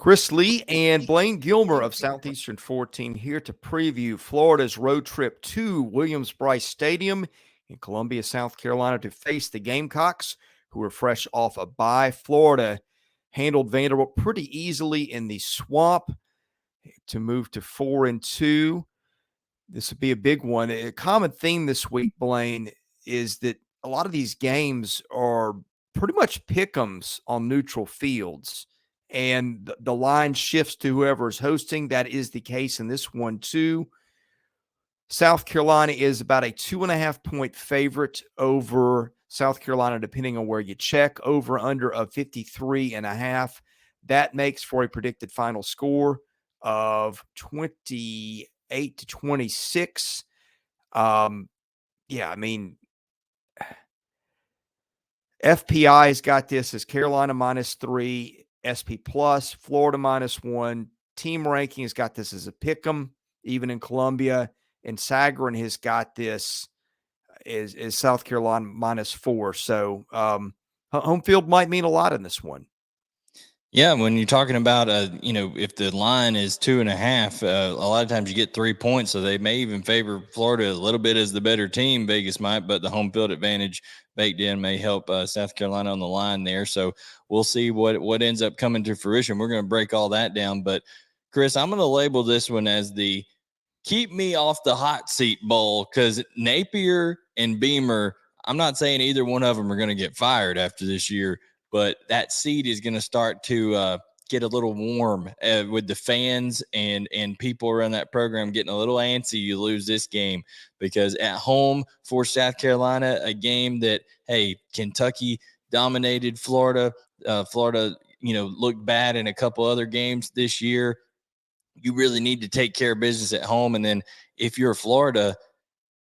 Chris Lee and Blayne Gilmer of Southeastern 14 here to preview Florida's road trip to Williams-Brice Stadium in Columbia, South Carolina to face the Gamecocks, who are fresh off a bye. Florida handled Vanderbilt pretty easily in the Swamp to move to 4-2. This would be a big one. A common theme this week, Blayne, is that a lot of these games are pretty much pick-ems on neutral fields, and the line shifts to whoever is hosting. That is the case in this one, too. South Carolina is about a 2.5-point favorite over South Carolina, depending on where you check. Over-under of 53.5. That makes for a predicted final score of 28-26. FPI's got this as Carolina -3, SP plus, Florida -1. Team ranking has got this as a pick'em, even in Columbia. And Sagarin has got this is South Carolina -4. So home field might mean a lot in this one. Yeah, when you're talking about, if the line is 2.5, a lot of times you get 3 points, so they may even favor Florida a little bit as the better team. Vegas might, but the home field advantage baked in may help South Carolina on the line there. So we'll see what ends up coming to fruition. We're going to break all that down. But, Chris, I'm going to label this one as the keep me off the hot seat bowl, because Napier and Beamer, I'm not saying either one of them are going to get fired after this year, but that seat is going to start to get a little warm with the fans and people around that program getting a little antsy. You lose this game, because at home for South Carolina, a game that, hey, Kentucky dominated Florida. Florida, looked bad in a couple other games this year. You really need to take care of business at home. And then if you're Florida,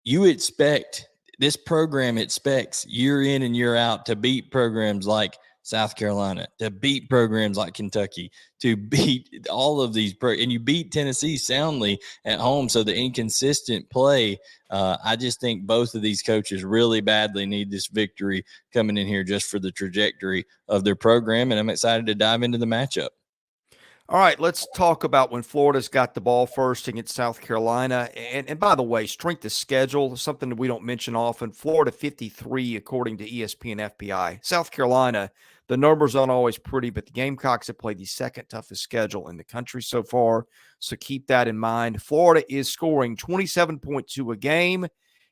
this program expects year in and year out to beat programs like South Carolina, to beat programs like Kentucky, to beat all of these and you beat Tennessee soundly at home. So the inconsistent play, I just think both of these coaches really badly need this victory coming in here just for the trajectory of their program. And I'm excited to dive into the matchup. All right, let's talk about when Florida's got the ball first against South Carolina. And by the way, strength of schedule, something that we don't mention often. Florida 53, according to ESPN FPI. South Carolina, the numbers aren't always pretty, but the Gamecocks have played the second toughest schedule in the country so far. So keep that in mind. Florida is scoring 27.2 a game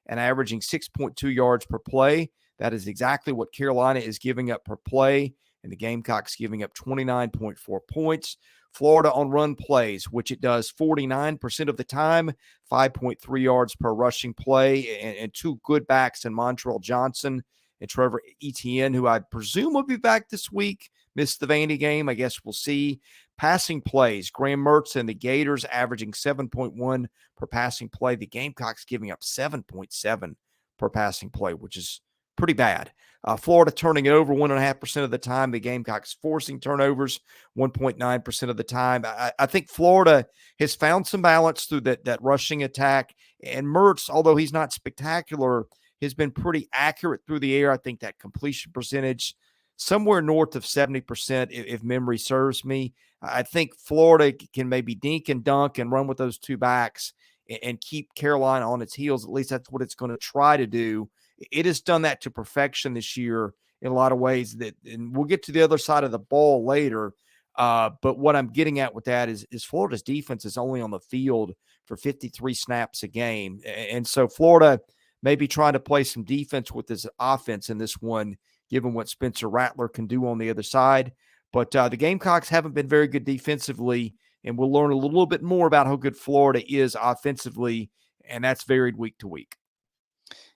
and averaging 6.2 yards per play. That is exactly what Carolina is giving up per play, and the Gamecocks giving up 29.4 points. Florida on run plays, which it does 49% of the time, 5.3 yards per rushing play, and two good backs in Montrell Johnson and Trevor Etienne, who I presume will be back this week. Missed the Vandy game. I guess we'll see. Passing plays, Graham Mertz and the Gators averaging 7.1 per passing play. The Gamecocks giving up 7.7 per passing play, which is pretty bad. Florida turning it over 1.5% of the time. The Gamecocks forcing turnovers 1.9% of the time. I think Florida has found some balance through that rushing attack. And Mertz, although he's not spectacular, has been pretty accurate through the air. I think that completion percentage somewhere north of 70%, if memory serves me. I think Florida can maybe dink and dunk and run with those two backs and keep Carolina on its heels. At least that's what it's going to try to do. It has done that to perfection this year in a lot of ways, and we'll get to the other side of the ball later. But what I'm getting at with that is Florida's defense is only on the field for 53 snaps a game. And so Florida may be trying to play some defense with his offense in this one, given what Spencer Rattler can do on the other side. But the Gamecocks haven't been very good defensively, and we'll learn a little bit more about how good Florida is offensively, and that's varied week to week.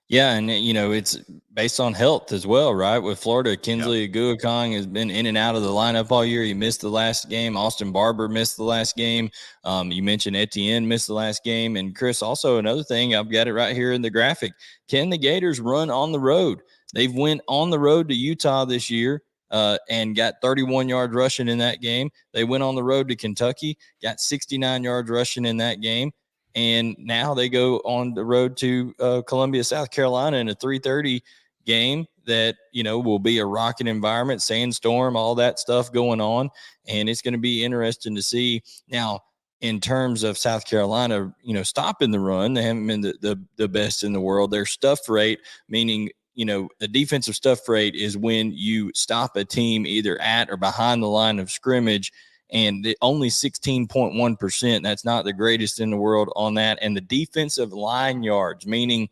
Yeah, and, it's based on health as well, right? With Florida, Kinsley Aguakong has been in and out of the lineup all year. He missed the last game. Austin Barber missed the last game. You mentioned Etienne missed the last game. And, Chris, also another thing, I've got it right here in the graphic. Can the Gators run on the road? They've went on the road to Utah this year and got 31 yards rushing in that game. They went on the road to Kentucky, got 69 yards rushing in that game. And now they go on the road to Columbia, South Carolina in a 3:30 game. that, will be a rocking environment, sandstorm, all that stuff going on. And it's going to be interesting to see. Now, in terms of South Carolina, stopping the run, they haven't been the best in the world. Their stuff rate, meaning, a defensive stuff rate is when you stop a team either at or behind the line of scrimmage, and only 16.1%. That's not the greatest in the world on that. And the defensive line yards, meaning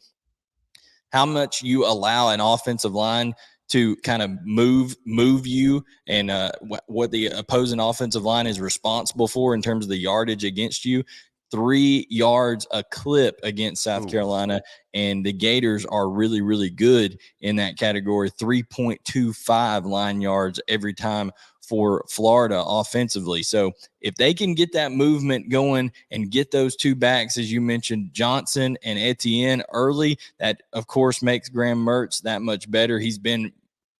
how much you allow an offensive line to kind of move you, and what the opposing offensive line is responsible for in terms of the yardage against you. 3 yards a clip against South Carolina, and the Gators are really, really good in that category. 3.25 line yards every time for Florida offensively. So if they can get that movement going and get those two backs, as you mentioned, Johnson and Etienne early, that of course makes Graham Mertz that much better. He's been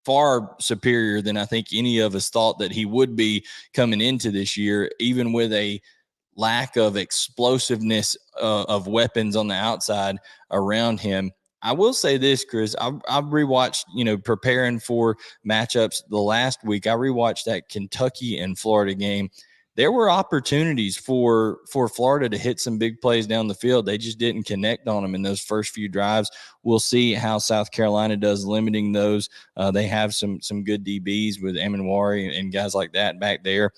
far superior than I think any of us thought that he would be coming into this year, even with a lack of explosiveness of weapons on the outside around him. I will say this, Chris, I've rewatched, preparing for matchups the last week. I rewatched that Kentucky and Florida game. There were opportunities for Florida to hit some big plays down the field. They just didn't connect on them in those first few drives. We'll see how South Carolina does limiting those. They have some good DBs with Amenwari and guys like that back there.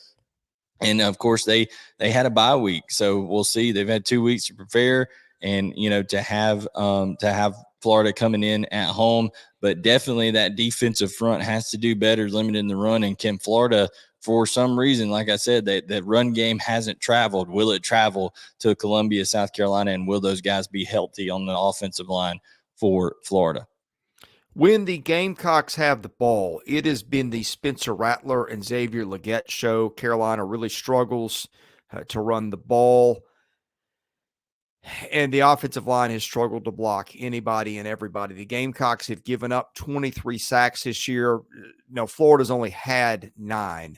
And of course, they had a bye week, so we'll see. They've had 2 weeks to prepare, and to have Florida coming in at home, but definitely that defensive front has to do better limiting the run. And can Florida, for some reason, like I said, that run game hasn't traveled. Will it travel to Columbia, South Carolina, and will those guys be healthy on the offensive line for Florida? When the Gamecocks have the ball, it has been the Spencer Rattler and Xavier Legette show. Carolina really struggles to run the ball, and the offensive line has struggled to block anybody and everybody. The Gamecocks have given up 23 sacks this year. Florida's only had 9,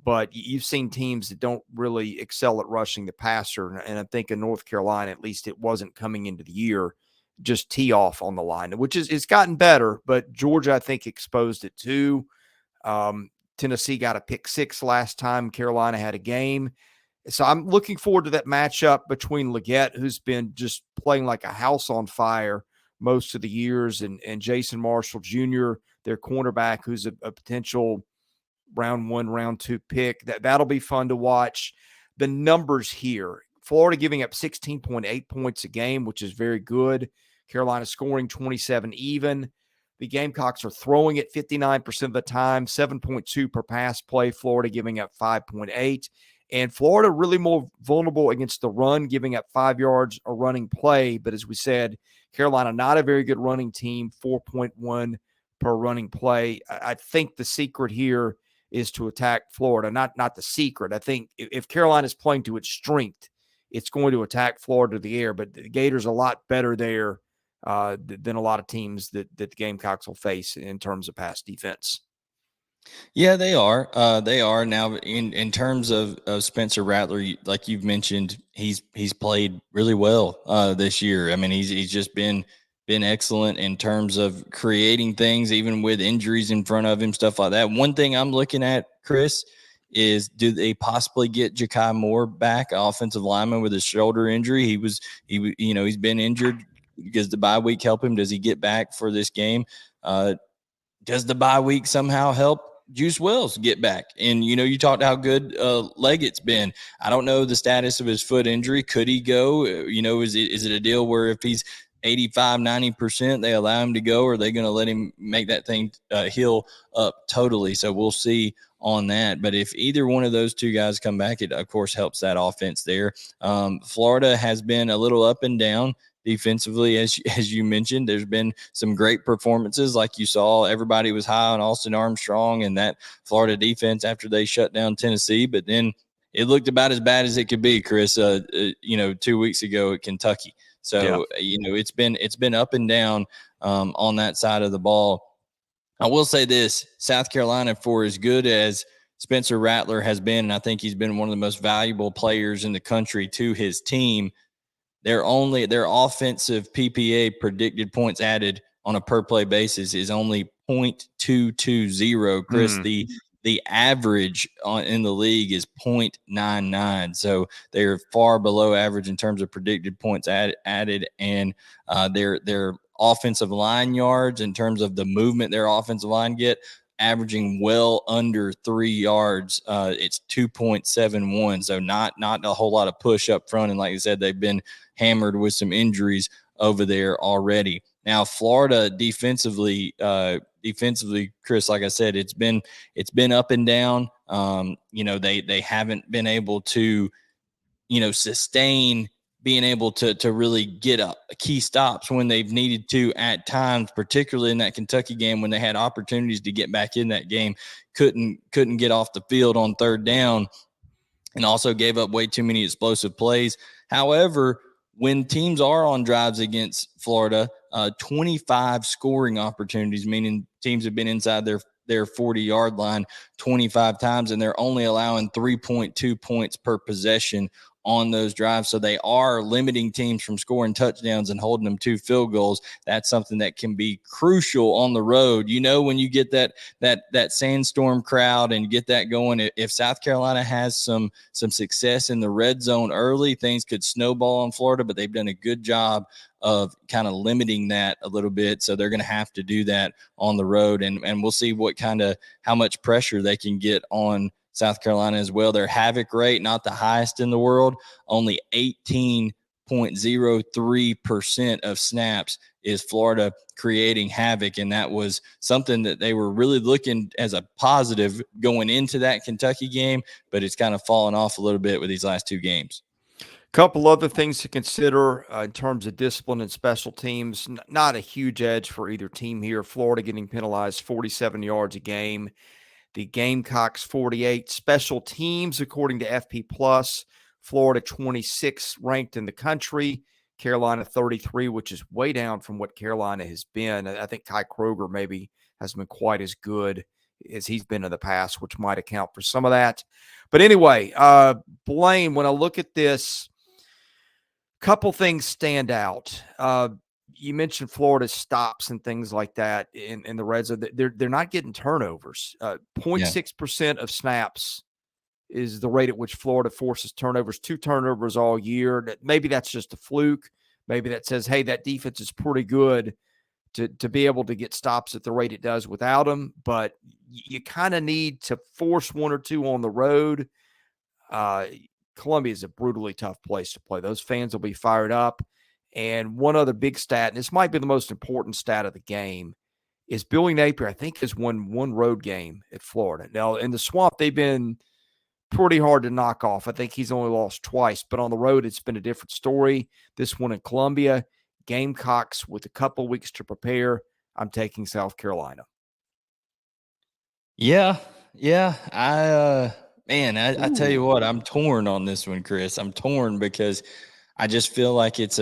but you've seen teams that don't really excel at rushing the passer, and I think in North Carolina, at least it wasn't coming into the year, just tee off on the line, which it's gotten better, but Georgia, I think, exposed it too. Tennessee got a pick 6 last time Carolina had a game. So I'm looking forward to that matchup between Legette, who's been just playing like a house on fire most of the years, and Jason Marshall Jr., their cornerback, who's a potential round 1, round 2 pick. That'll be fun to watch. The numbers here, Florida giving up 16.8 points a game, which is very good. Carolina scoring 27 even. The Gamecocks are throwing it 59% of the time, 7.2 per pass play. Florida giving up 5.8. And Florida really more vulnerable against the run, giving up 5 yards a running play. But as we said, Carolina not a very good running team, 4.1 per running play. I think the secret here is to attack Florida. Not the secret. I think if Carolina is playing to its strength, it's going to attack Florida to the air. But the Gators are a lot better there than a lot of teams that the Gamecocks will face in terms of pass defense. Yeah, they are. They are now in terms of Spencer Rattler, like you've mentioned, he's played really well this year. I mean, he's just been excellent in terms of creating things, even with injuries in front of him, stuff like that. One thing I'm looking at, Chris, is do they possibly get Ja'Kai Moore back, offensive lineman with a shoulder injury? He's been injured. Does the bye week help him? Does he get back for this game? Does the bye week somehow help Juice Wells get back? And, you talked how good Leggett's been. I don't know the status of his foot injury. Could he go? Is it a deal where if he's 85, 90%, they allow him to go, or are they going to let him make that thing heal up totally? So we'll see on that. But if either one of those two guys come back, it, of course, helps that offense there. Florida has been a little up and down defensively, as you mentioned. There's been some great performances, like you saw. Everybody was high on Austin Armstrong and that Florida defense after they shut down Tennessee, but then it looked about as bad as it could be, Chris. 2 weeks ago at Kentucky. So yeah. It's been up and down on that side of the ball. I will say this: South Carolina, for as good as Spencer Rattler has been, and I think he's been one of the most valuable players in the country to his team, their offensive PPA, predicted points added on a per play basis, is only .220. Chris, the average in the league is .99. So they're far below average in terms of predicted points added. And their offensive line yards, in terms of the movement their offensive line get, averaging well under 3 yards. It's 2.71. So not a whole lot of push up front. And like I said, they've been hammered with some injuries over there already. Now, Florida defensively, Chris, like I said, it's been up and down. They haven't been able to, sustain being able to really get up key stops when they've needed to at times, particularly in that Kentucky game when they had opportunities to get back in that game, couldn't get off the field on third down, and also gave up way too many explosive plays. However, when teams are on drives against Florida, 25 scoring opportunities, meaning teams have been inside their 40-yard line 25 times, and they're only allowing 3.2 points per possession on those drives. So they are limiting teams from scoring touchdowns and holding them to field goals. That's something that can be crucial on the road. When you get that sandstorm crowd and get that going, if South Carolina has some success in the red zone early, things could snowball on Florida, but they've done a good job of kind of limiting that a little bit. So they're going to have to do that on the road, and we'll see how much pressure they can get on South Carolina as well. Their havoc rate, not the highest in the world, only 18.03% of snaps is Florida creating havoc. And that was something that they were really looking as a positive going into that Kentucky game, but it's kind of fallen off a little bit with these last two games. Couple other things to consider in terms of discipline and special teams. Not a huge edge for either team here. Florida getting penalized 47 yards a game. The Gamecocks 48. Special teams, according to FP Plus, Florida 26 ranked in the country. Carolina 33, which is way down from what Carolina has been. I think Kai Kroger maybe hasn't been quite as good as he's been in the past, which might account for some of that. But anyway, Blayne, when I look at this, couple things stand out. You mentioned Florida's stops and things like that in the red zone. They're not getting turnovers. 0.6% of snaps is the rate at which Florida forces turnovers. 2 turnovers all year. Maybe that's just a fluke. Maybe that says, hey, that defense is pretty good to be able to get stops at the rate it does without them. But you kind of need to force 1 or 2 on the road. Columbia is a brutally tough place to play. Those fans will be fired up. And one other big stat, and this might be the most important stat of the game, is Billy Napier, I think, has won 1 road game at Florida. Now, in the Swamp, they've been pretty hard to knock off. I think he's only lost twice, but on the road, it's been a different story. This one in Columbia, Gamecocks with a couple weeks to prepare. I'm taking South Carolina. Yeah. I tell you what, I'm torn on this one, Chris. I'm torn because I just feel like it's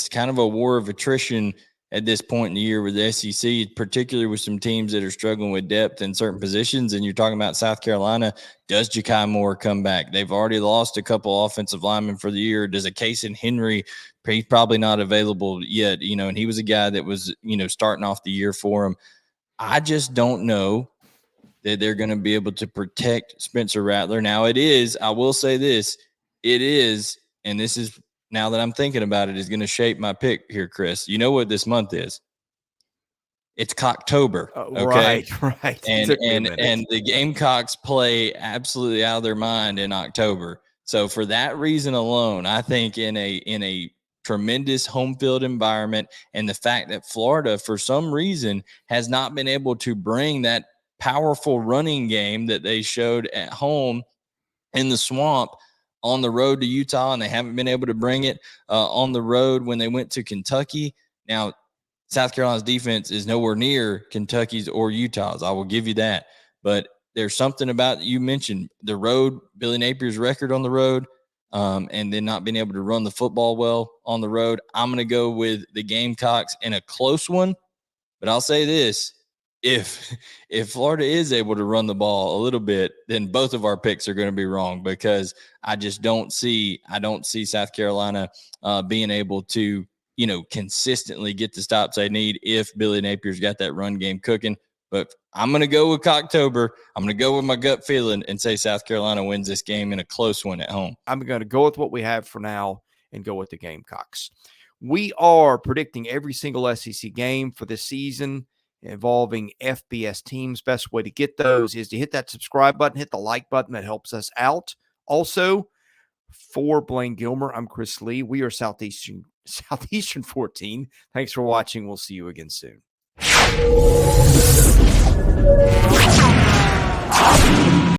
kind of a war of attrition at this point in the year with the SEC, particularly with some teams that are struggling with depth in certain positions. And you're talking about South Carolina. Does Ja'Kai Moore come back? They've already lost a couple offensive linemen for the year. Does a Casey Henry? He's probably not available yet, and he was a guy that was, starting off the year for him. I just don't know that they're going to be able to protect Spencer Rattler. Now I will say this, and this is, now that I'm thinking about it, is going to shape my pick here, Chris. You know what this month is? It's Cocktober. Okay? Right. And the Gamecocks play absolutely out of their mind in October. So for that reason alone, I think in a tremendous home field environment, and the fact that Florida, for some reason, has not been able to bring that powerful running game that they showed at home in the Swamp on the road to Utah, and they haven't been able to bring it on the road when they went to Kentucky. Now, South Carolina's defense is nowhere near Kentucky's or Utah's. I will give you that. But there's something about, you mentioned the road, Billy Napier's record on the road, and then not being able to run the football well on the road. I'm going to go with the Gamecocks in a close one. But I'll say this. If Florida is able to run the ball a little bit, then both of our picks are going to be wrong, because I don't see South Carolina being able to, consistently get the stops they need if Billy Napier's got that run game cooking. But I'm going to go with Cocktober. I'm going to go with my gut feeling and say South Carolina wins this game in a close one at home. I'm going to go with what we have for now and go with the Gamecocks. We are predicting every single SEC game for this season involving FBS teams. Best way to get those is to hit that subscribe button, hit the like button. That helps us out. Also, for Blayne Gilmer, I'm Chris Lee. We are Southeastern 14. Thanks for watching. We'll see you again soon.